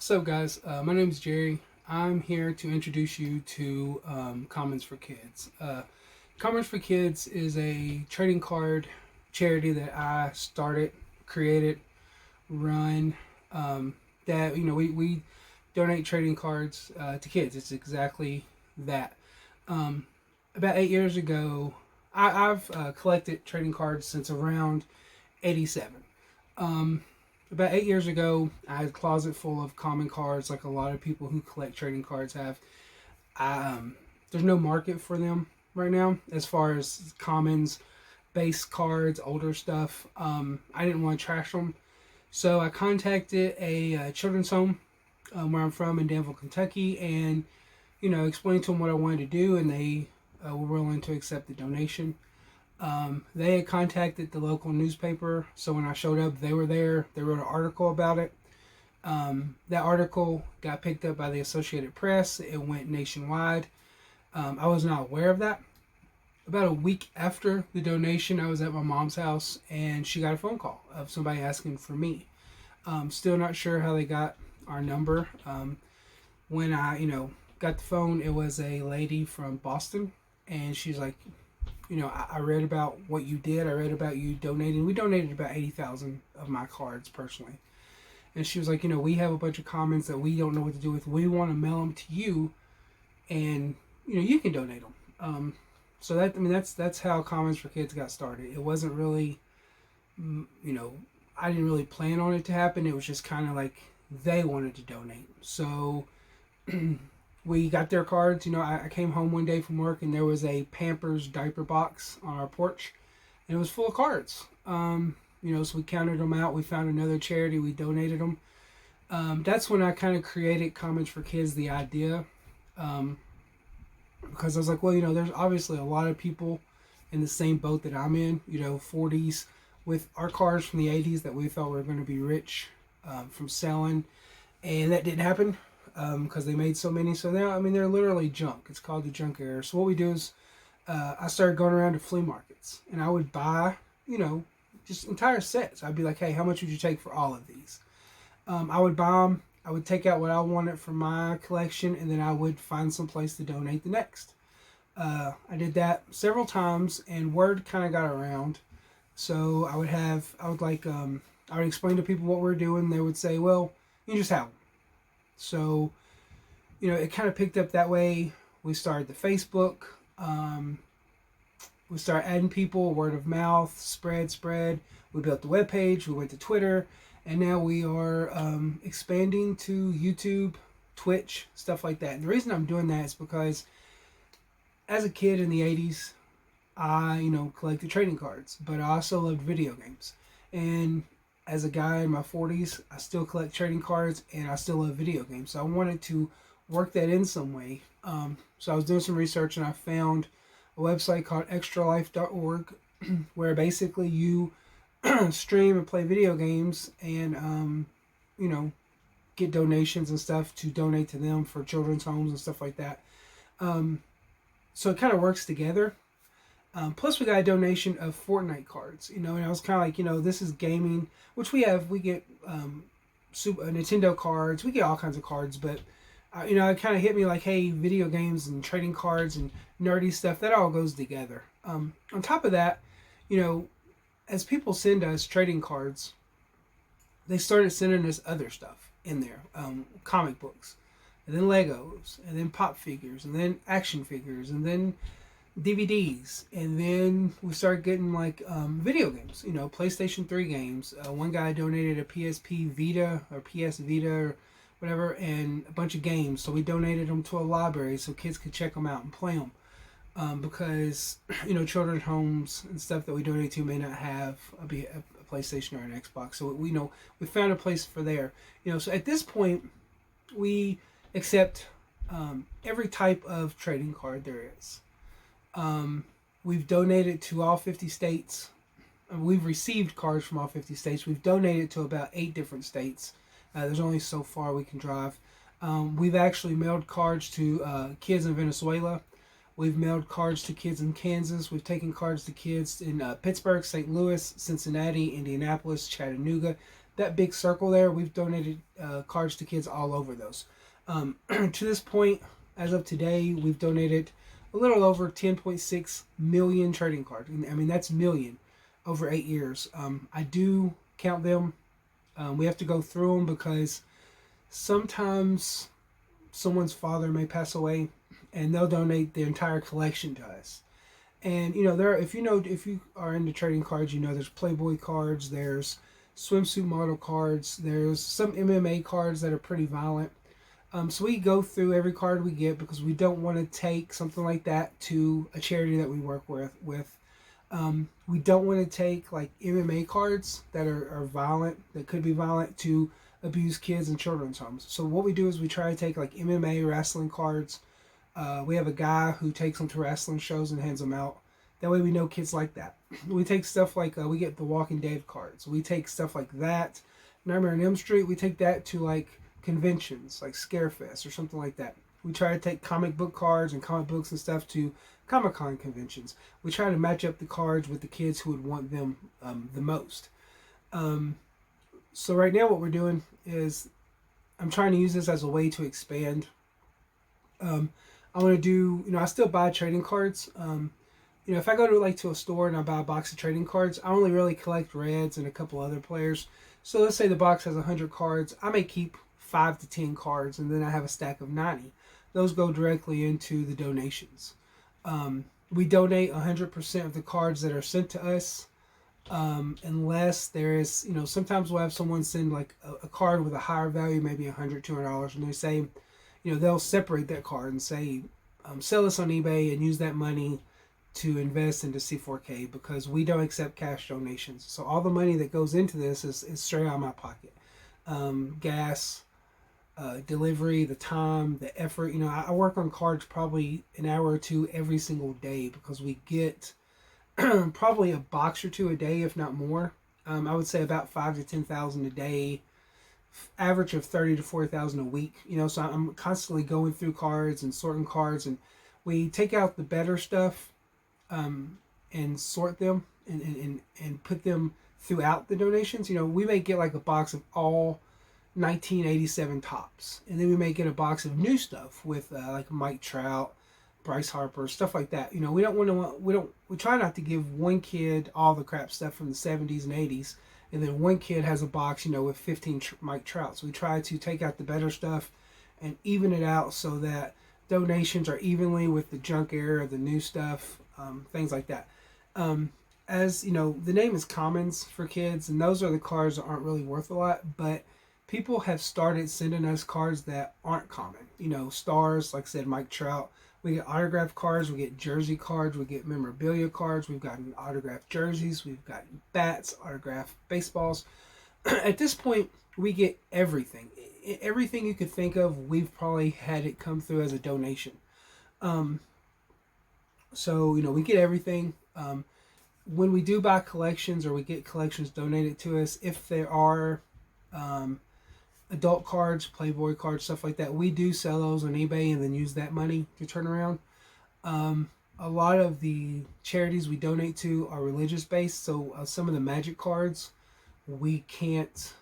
So, guys, my name is Jerry. I'm here to introduce you to Commons4Kids. Commons4Kids is a trading card charity that I started, created, run. That we donate trading cards to kids. It's exactly that. Um, about 8 years ago, I've collected trading cards since around '87. Um, about 8 years ago, I had a closet full of common cards, like a lot of people who collect trading cards have. There's no market for them right now as far as commons, base cards, older stuff. I didn't want to trash them, so I contacted a children's home where I'm from in Danville, Kentucky, and explained to them what I wanted to do, and they were willing to accept the donation. They had contacted the local newspaper, so when I showed up, they were there. They wrote an article about it. That article got picked up by the Associated Press. It went nationwide. I was not aware of that. About a week after the donation, I was at my mom's house, and she got a phone call of somebody asking for me. Still not sure how they got our number. When I, got the phone, it was a lady from Boston, and she's like, I read about what you did. I read about you donating. We donated about 80,000 of my cards personally. And she was like, we have a bunch of comments that we don't know what to do with. We want to mail them to you, and you can donate them. So that's how Commons4Kids got started. It wasn't really, I didn't really plan on it to happen. It was just kind of like they wanted to donate. So we got their cards. I came home one day from work and there was a Pampers diaper box on our porch, and it was full of cards. So we counted them out. We found another charity. We donated them. That's when I kind of created Commons4Kids, the idea, because I was like, well, there's obviously a lot of people in the same boat that I'm in. 40s with our cards from the 80s that we thought we were going to be rich from selling, and that didn't happen. Because they made so many. So now, they're literally junk. It's called the junk era. So what we do is I started going around to flea markets, and I would buy, just entire sets. I'd be like, hey, how much would you take for all of these? I would buy them. I would take out what I wanted from my collection, and then I would find some place to donate the next. I did that several times, and word kind of got around. So I would explain to people what we're doing. They would say, well, you just have them. So, it kind of picked up that way. We started the Facebook. We started adding people, word of mouth, spread. We built the webpage. We went to Twitter. And now we are expanding to YouTube, Twitch, stuff like that. And the reason I'm doing that is because as a kid in the 80s, I, collected trading cards. But I also loved video games. And as a guy in my 40s, I still collect trading cards and I still love video games. So I wanted to work that in some way. So I was doing some research and I found a website called extralife.org where basically you stream and play video games and, get donations and stuff to donate to them for children's homes and stuff like that. So it kind of works together. Plus, we got a donation of Fortnite cards, and I was kind of like, this is gaming, which we get Nintendo cards, we get all kinds of cards, but, it kind of hit me like, hey, video games and trading cards and nerdy stuff, that all goes together. On top of that, as people send us trading cards, they started sending us other stuff in there, comic books, and then Legos, and then pop figures, and then action figures, and then DVDs, and then we started getting video games, PlayStation 3 games. One guy donated a PSP Vita or PS Vita or whatever, and a bunch of games. So we donated them to a library so kids could check them out and play them. Because children's homes and stuff that we donate to may not have a PlayStation or an Xbox. So we found a place for there. So at this point we accept every type of trading card there is. We've donated to all 50 states. We've received cards from all 50 states. We've donated to about 8 different states. There's only so far we can drive. We've actually mailed cards to kids in Venezuela. We've mailed cards to kids in Kansas. We've taken cards to kids in Pittsburgh, St. Louis, Cincinnati, Indianapolis, Chattanooga, that big circle there, we've donated cards to kids all over those. To this point, as of today, we've donated a little over 10.6 million trading cards. I mean, that's million over 8 years. I do count them. We have to go through them because sometimes someone's father may pass away, and they'll donate the entire collection to us. And if you are into trading cards, there's Playboy cards, there's swimsuit model cards, there's some MMA cards that are pretty violent. So we go through every card we get because we don't want to take something like that to a charity that we work with. We don't want to take like MMA cards that are violent, that could be violent, to abuse kids in children's homes. So what we do is we try to take like MMA wrestling cards. We have a guy who takes them to wrestling shows and hands them out. That way we know kids like that. We take stuff like, we get the Walking Dead cards. We take stuff like that. Nightmare on Elm Street, we take that to like conventions, like Scarefest or something like that. We try to take comic book cards and comic books and stuff to Comic-Con conventions. We try to match up the cards with the kids who would want them the most. So right now what we're doing is I'm trying to use this as a way to expand. I want to do, I still buy trading cards. If I go to a store and I buy a box of trading cards, I only really collect Reds and a couple other players. So let's say the box has 100 cards. I may keep 5 to 10 cards, and then I have a stack of 90. Those go directly into the donations. We donate 100% of the cards that are sent to us, unless there is, sometimes we'll have someone send like a card with a higher value, maybe $100, $200, and they say, they'll separate that card and say, sell this on eBay and use that money to invest into C4K, because we don't accept cash donations. So all the money that goes into this is straight out of my pocket. Gas, delivery, the time, the effort. I work on cards probably an hour or two every single day because we get probably a box or two a day, if not more. I would say about 5 to 10,000 a day, average of 30 to 40,000 a week. So I'm constantly going through cards and sorting cards, and we take out the better stuff and sort them and put them throughout the donations. We may get like a box of all 1987 tops, and then we may get a box of new stuff with like Mike Trout, Bryce Harper, stuff like that. We try not to give one kid all the crap stuff from the 70s and 80s, and then one kid has a box with 15 Mike Trouts. We try to take out the better stuff and even it out so that donations are evenly with the junk era, the new stuff, things like that. As the name is Commons4Kids, and those are the cards that aren't really worth a lot, but people have started sending us cards that aren't common. Stars, like I said, Mike Trout. We get autographed cards, we get jersey cards, we get memorabilia cards, we've gotten autographed jerseys, we've gotten bats, autographed baseballs. At this point, we get everything. Everything you could think of, we've probably had it come through as a donation. So, we get everything. When we do buy collections or we get collections donated to us, if there are adult cards, Playboy cards, stuff like that, we do sell those on eBay and then use that money to turn around. A lot of the charities we donate to are religious based, so some of the Magic cards, we can't,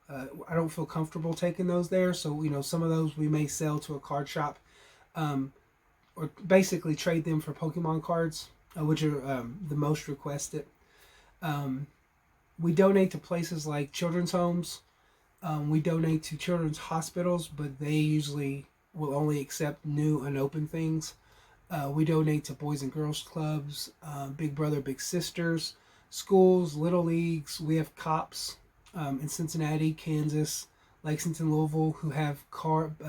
I don't feel comfortable taking those there, so some of those we may sell to a card shop, or basically trade them for Pokemon cards, which are the most requested. We donate to places like children's homes. We donate to children's hospitals, but they usually will only accept new unopened things. We donate to Boys and Girls Clubs, Big Brother, Big Sisters, schools, little leagues. We have cops in Cincinnati, Kansas, Lexington, Louisville, who have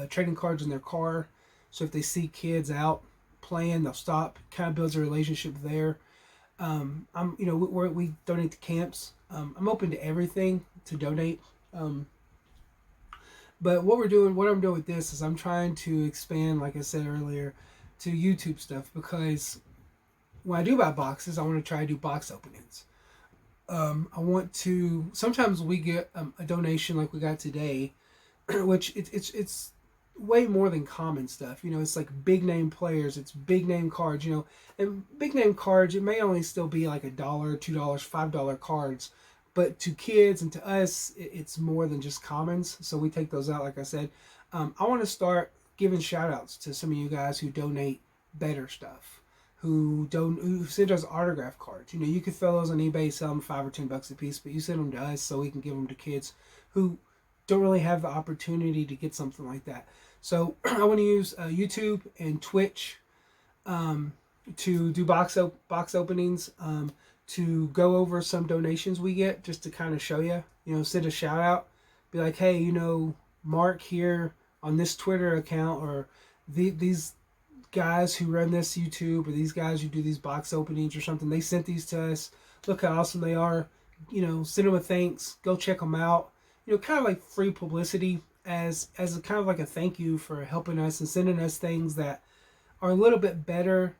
trading cards in their car. So if they see kids out playing, they'll stop. Kind of builds a relationship there. We donate to camps. I'm open to everything to donate. But what I'm doing with this is I'm trying to expand, like I said earlier, to YouTube stuff, because when I do buy boxes, I want to try to do box openings. Sometimes we get a donation like we got today, which it's way more than common stuff. It's like big name players, it's big name cards, and big name cards, it may only still be like $1, $2, $5 cards, But to kids and to us, it's more than just Commons. So we take those out, like I said. I want to start giving shout outs to some of you guys who donate better stuff, who send us autograph cards. You know, you could sell those on eBay, sell them $5 or $10 a piece, but you send them to us so we can give them to kids who don't really have the opportunity to get something like that. So I want to use YouTube and Twitch to do box openings, to go over some donations we get, just to kind of show you, send a shout out, be like, hey, Mark here on this Twitter account, or these guys who run this YouTube, or these guys who do these box openings or something, they sent these to us. Look how awesome they are. Send them a thanks. Go check them out. Kind of like free publicity as a kind of like a thank you for helping us and sending us things that are a little bit better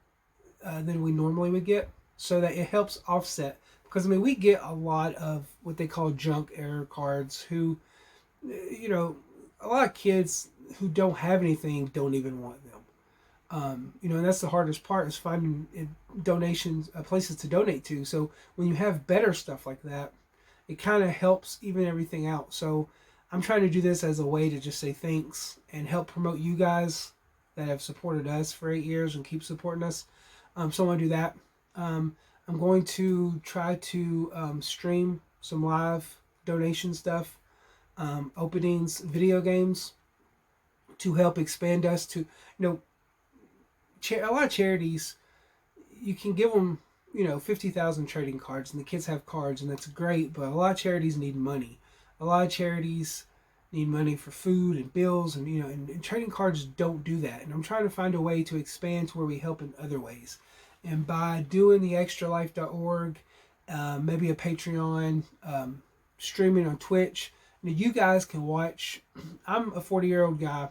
than we normally would get, so that it helps offset. Because we get a lot of what they call junk error cards. Who, a lot of kids who don't have anything don't even want them. And that's the hardest part, is finding donations, places to donate to. So when you have better stuff like that, it kind of helps even everything out. So I'm trying to do this as a way to just say thanks and help promote you guys that have supported us for 8 years and keep supporting us. So I want to do that. I'm going to try to stream some live donation stuff, openings, video games, to help expand us to, a lot of charities, you can give them, 50,000 trading cards, and the kids have cards, and that's great, but a lot of charities need money. A lot of charities need money for food and bills, and, and trading cards don't do that. And I'm trying to find a way to expand to where we help in other ways. And by doing the extralife.org, maybe a Patreon, streaming on Twitch, you guys can watch. I'm a 40-year-old guy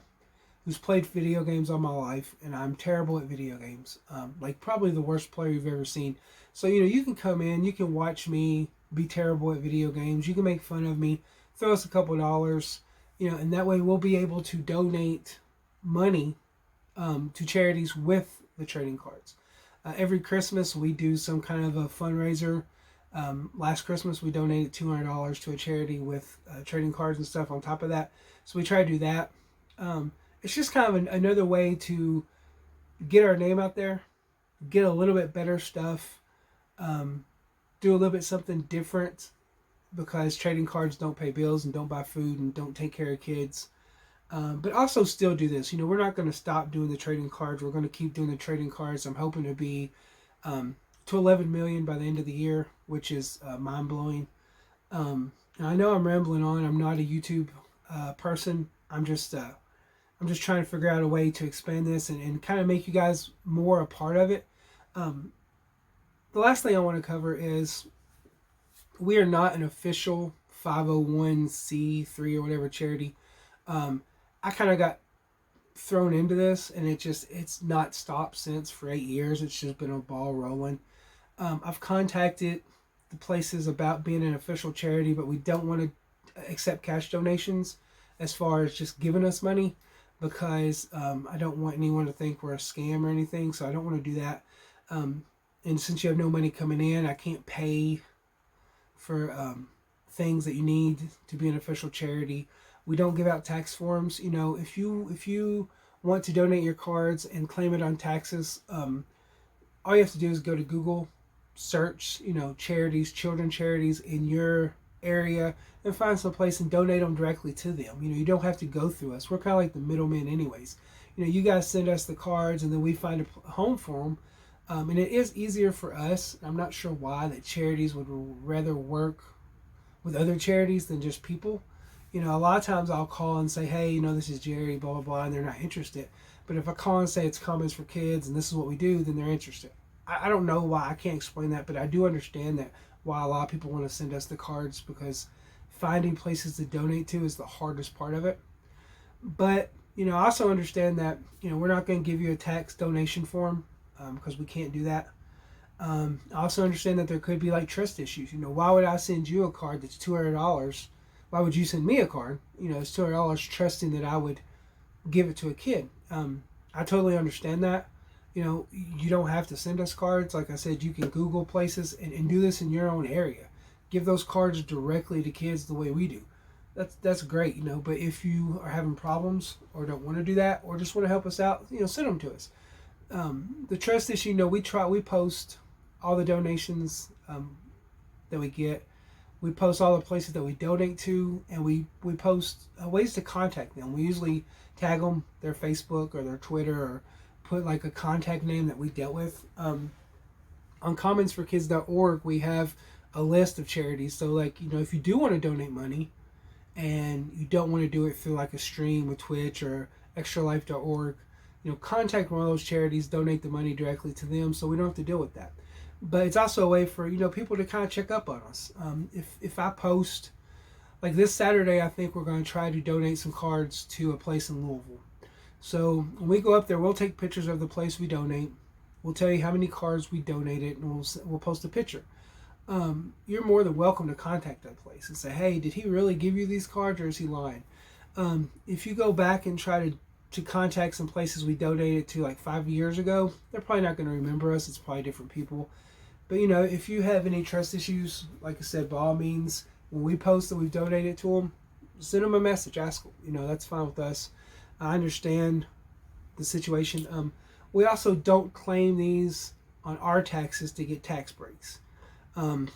who's played video games all my life, and I'm terrible at video games. Like probably the worst player you've ever seen. So, you can come in, you can watch me be terrible at video games. You can make fun of me, throw us a couple dollars, and that way we'll be able to donate money to charities with the trading cards. Every Christmas we do some kind of a fundraiser. Last Christmas we donated $200 to a charity with trading cards and stuff on top of that. So we try to do that. It's just kind of another way to get our name out there, get a little bit better stuff, do a little bit something different, because trading cards don't pay bills and don't buy food and don't take care of kids. But also still do this. We're not going to stop doing the trading cards. We're going to keep doing the trading cards. I'm hoping to be to 11 million by the end of the year, which is mind-blowing. And I know I'm rambling on. I'm not a YouTube person. I'm just trying to figure out a way to expand this and kind of make you guys more a part of it. The last thing I want to cover is we are not an official 501c3 or whatever charity. I kind of got thrown into this, and it's not stopped since for 8 years. It's just been a ball rolling. I've contacted the places about being an official charity, but we don't want to accept cash donations as far as just giving us money, because I don't want anyone to think we're a scam or anything, so I don't want to do that. And since you have no money coming in, I can't pay for things that you need to be an official charity. We don't give out tax forms. If you want to donate your cards and claim it on taxes, all you have to do is go to Google, search, charities, children charities in your area, and find some place and donate them directly to them. You don't have to go through us. We're kind of like the middlemen anyways. You guys send us the cards, and then we find a home for them. And it is easier for us. I'm not sure why that charities would rather work with other charities than just people. A lot of times I'll call and say, hey, this is Jerry, blah, blah, blah, and they're not interested. But if I call and say it's Commons4Kids and this is what we do, then they're interested. I don't know why. I can't explain that, but I do understand that why a lot of people want to send us the cards, because finding places to donate to is the hardest part of it. But, I also understand that, we're not going to give you a tax donation form, because we can't do that. I also understand that there could be like trust issues. Why would I send you a card that's $200? Why would you send me a card? It's $200 trusting that I would give it to a kid. I totally understand that. You don't have to send us cards. Like I said, you can Google places and do this in your own area. give those cards directly to kids the way we do. That's great, you know. But if you are having problems or don't want to do that or just want to help us out, you know, send them to us. The trust issue, you know, we post all the donations that we get. We post all the places that we donate to, and we post ways to contact them. We usually tag them, their Facebook or their Twitter, or put like a contact name that we dealt with. On Commons4Kids.org, we have a list of charities. So, like, you know, if you do want to donate money and you don't want to do it through like a stream with Twitch or extralife.org, you know, contact one of those charities, donate the money directly to them so we don't have to deal with that. But it's also a way for, you know, people to kind of check up on us. If I post, like this Saturday, I think we're going to try to donate some cards to a place in Louisville. So when we go up there, we'll take pictures of the place we donate. We'll tell you how many cards we donated, and we'll post a picture. You're more than welcome to contact that place and say, hey, did he really give you these cards or is he lying? If you go back and try to contact some places we donated to like 5 years ago, they're probably not going to remember us. It's probably different people. But, you know, if you have any trust issues, like I said, by all means, when we post that we've donated to them, send them a message, ask them. You know, that's fine with us. I understand the situation. We also don't claim these on our taxes to get tax breaks. You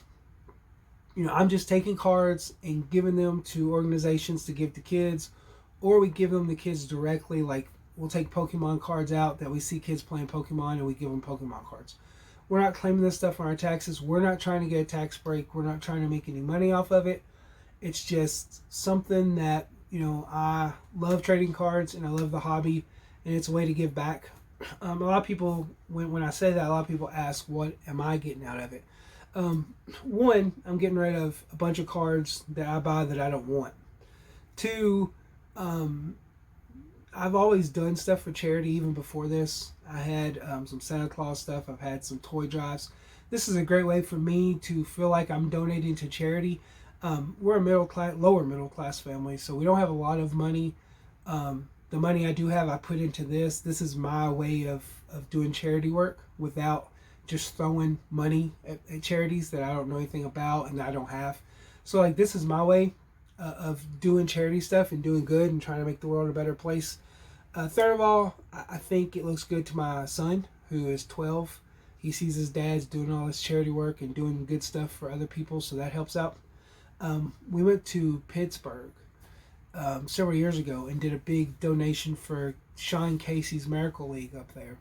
know, I'm just taking cards and giving them to organizations to give to kids, or we give them to kids directly. Like, we'll take Pokemon cards out that we see kids playing Pokemon, and we give them Pokemon cards. We're not claiming this stuff on our taxes. We're not trying to get a tax break. We're not trying to make any money off of it. It's just something that, you know, I love trading cards and I love the hobby, and it's a way to give back. A lot of people, when I say that, a lot of people ask, what am I getting out of it? One, I'm getting rid of a bunch of cards that I buy that I don't want. Two, I've always done stuff for charity even before this. I had some Santa Claus stuff. I've had some toy drives. This is a great way for me to feel like I'm donating to charity. We're a lower middle class family, so we don't have a lot of money. The money I do have, I put into this. This is my way of doing charity work without just throwing money at charities that I don't know anything about and that I don't have. So, like, this is my way of doing charity stuff and doing good and trying to make the world a better place. Third of all, I think it looks good to my son, who is 12. He sees his dad's doing all this charity work and doing good stuff for other people, so that helps out. We went to Pittsburgh several years ago and did a big donation for Sean Casey's Miracle League up there.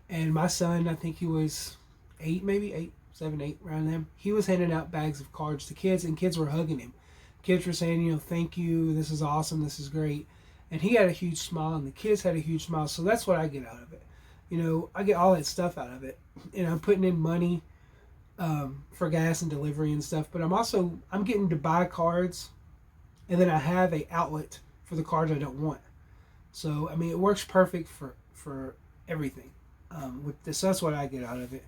And my son, I think he was 7, 8, around them. He was handing out bags of cards to kids, and kids were hugging him. Kids were saying, you know, thank you, this is awesome, this is great. And he had a huge smile, and the kids had a huge smile. So that's what I get out of it. You know, I get all that stuff out of it. And I'm putting in money for gas and delivery and stuff. But I'm getting to buy cards, and then I have a outlet for the cards I don't want. So, I mean, it works perfect for everything. With this, that's what I get out of it.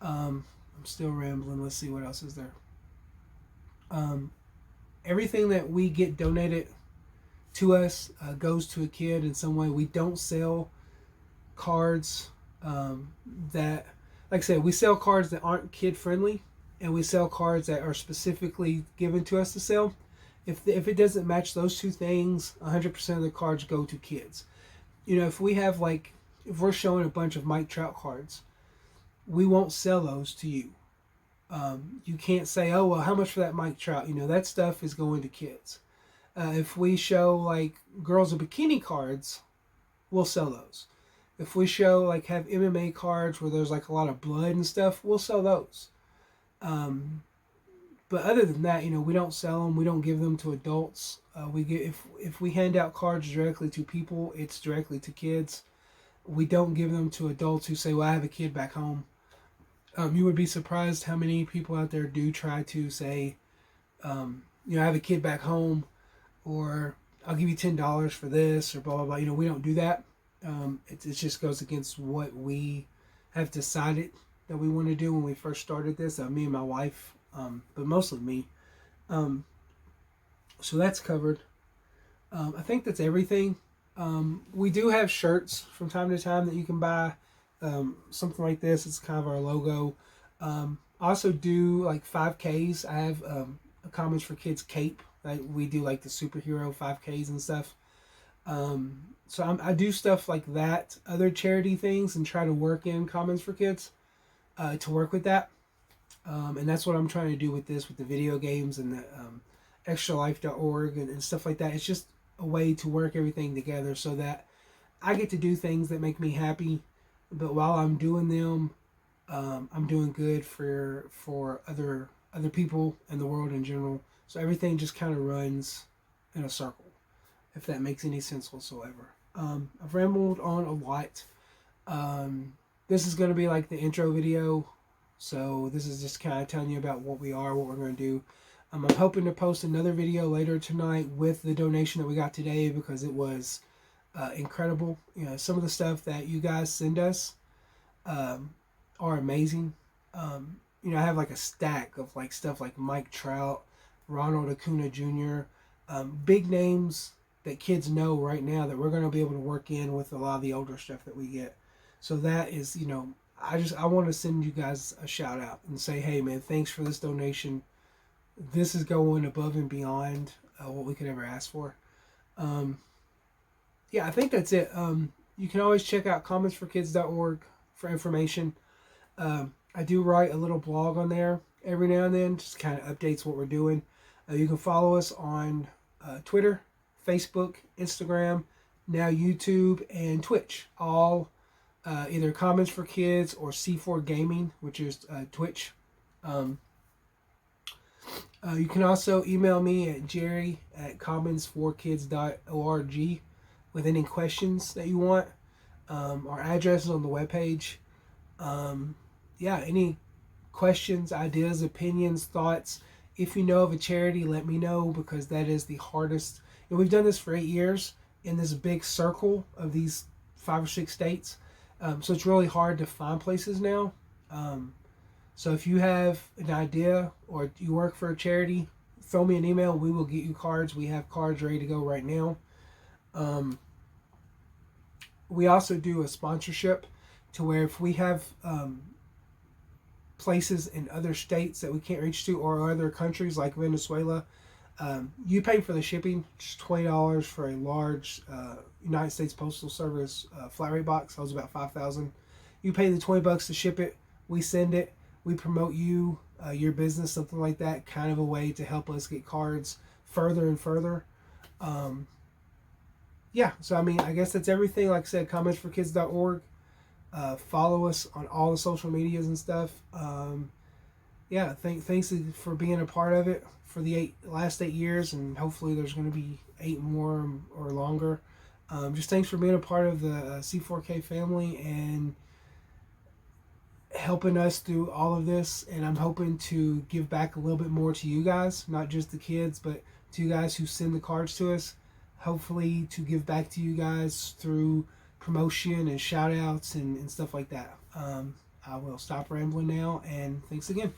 I'm still rambling. Let's see what else is there. Everything that we get donated to us goes to a kid in some way. We don't sell cards that, like I said, we sell cards that aren't kid friendly, and we sell cards that are specifically given to us to sell. If it doesn't match those two things, 100% of the cards go to kids. You know, if we're showing a bunch of Mike Trout cards, we won't sell those to you. You can't say, oh, well, how much for that Mike Trout? You know, that stuff is going to kids. If we show like girls in bikini cards, we'll sell those. If we show like have MMA cards where there's like a lot of blood and stuff, we'll sell those. But other than that, you know, we don't sell them. We don't give them to adults. If we hand out cards directly to people, it's directly to kids. We don't give them to adults who say, well, I have a kid back home. You would be surprised how many people out there do try to say, you know, I have a kid back home, or I'll give you $10 for this, or blah, blah, blah. You know, we don't do that. It just goes against what we have decided that we want to do when we first started this. Me and my wife, but mostly me. So that's covered. I think that's everything. We do have shirts from time to time that you can buy. Something like this. It's kind of our logo. I also do like 5Ks. I have a Commons for Kids cape. Like we do like the superhero 5Ks and stuff. So I do stuff like that, other charity things, and try to work in Commons for Kids to work with that. And that's what I'm trying to do with this, with the video games and the extralife.org and stuff like that. It's just a way to work everything together so that I get to do things that make me happy, but while I'm doing them, I'm doing good for other people and the world in general. So everything just kind of runs in a circle, if that makes any sense whatsoever. I've rambled on a lot. This is going to be like the intro video, so this is just kind of telling you about what we are, what we're going to do. I'm hoping to post another video later tonight with the donation that we got today because it was incredible. You know, some of the stuff that you guys send us are amazing. You know, I have like a stack of like stuff like Mike Trout, Ronald Acuna Jr., big names that kids know right now that we're going to be able to work in with a lot of the older stuff that we get. So that is, you know, I want to send you guys a shout out and say, hey man, thanks for this donation. This is going above and beyond what we could ever ask for. Yeah, I think that's it. You can always check out Commons4Kids.org for information. I do write a little blog on there every now and then, just kind of updates what we're doing. You can follow us on Twitter, Facebook, Instagram, now YouTube, and Twitch. All either Commons for Kids or C4 Gaming, which is Twitch. You can also email me at jerry@commons4kids.org with any questions that you want. Our address is on the webpage. Yeah, any questions, ideas, opinions, thoughts. If you know of a charity, let me know because that is the hardest. And we've done this for 8 years in this big circle of these 5 or 6 states. So it's really hard to find places now. So if you have an idea or you work for a charity, throw me an email. We will get you cards. We have cards ready to go right now. We also do a sponsorship to where if we have places in other states that we can't reach to or other countries like Venezuela, you pay for the shipping, just $20 for a large United States Postal Service flat rate box. That was about $5,000. You pay the $20 to ship it. We send it. We promote you, your business, something like that. Kind of a way to help us get cards further and further. Yeah, so I mean, I guess that's everything. Like I said, Commons4Kids.org. Follow us on all the social medias and stuff. Yeah, thanks for being a part of it for the last 8 years, and hopefully there's going to be 8 more or longer. Just thanks for being a part of the C4K family and helping us through all of this. And I'm hoping to give back a little bit more to you guys, not just the kids, but to you guys who send the cards to us. Hopefully to give back to you guys through promotion and shout outs and stuff like that. I will stop rambling now, and thanks again.